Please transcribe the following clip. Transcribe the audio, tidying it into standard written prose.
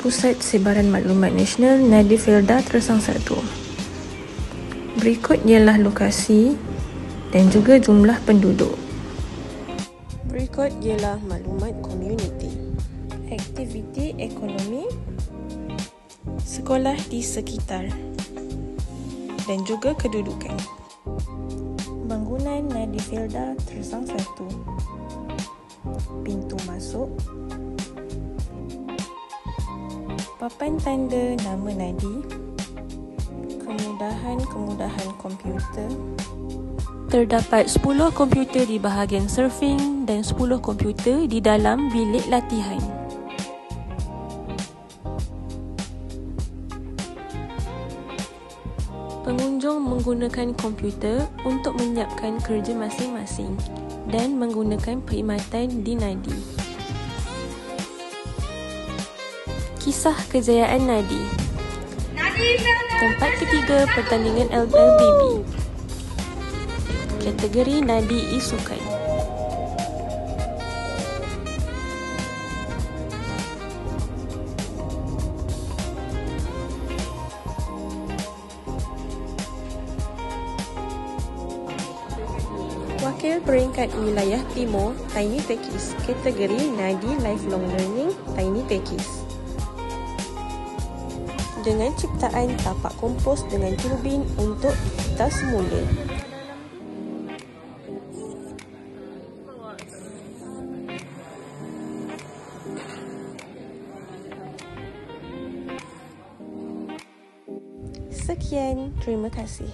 Pusat Sebaran Maklumat Nasional Nadi Felda Tersang 1. Berikut ialah lokasi dan juga jumlah penduduk. Berikut ialah maklumat komuniti. Aktiviti ekonomi, sekolah di sekitar dan juga kedudukan. Bangunan Nadi Felda Tersang 1. Pintu masuk. Papan tanda nama Nadi. Kemudahan komputer. Terdapat 10 komputer di bahagian surfing dan 10 komputer di dalam bilik latihan. Pengunjung menggunakan komputer untuk menyiapkan kerja masing-masing dan menggunakan perkhidmatan di Nadi. Kisah kejayaan Nadi. Tempat ketiga pertandingan LBB. Kategori Nadi Isukan. Wakil peringkat wilayah timur Tiny Tekis. Kategori Nadi Lifelong Learning Tiny Tekis. Dengan ciptaan tapak kompos dengan turbin untuk tas semula. Sekian, terima kasih.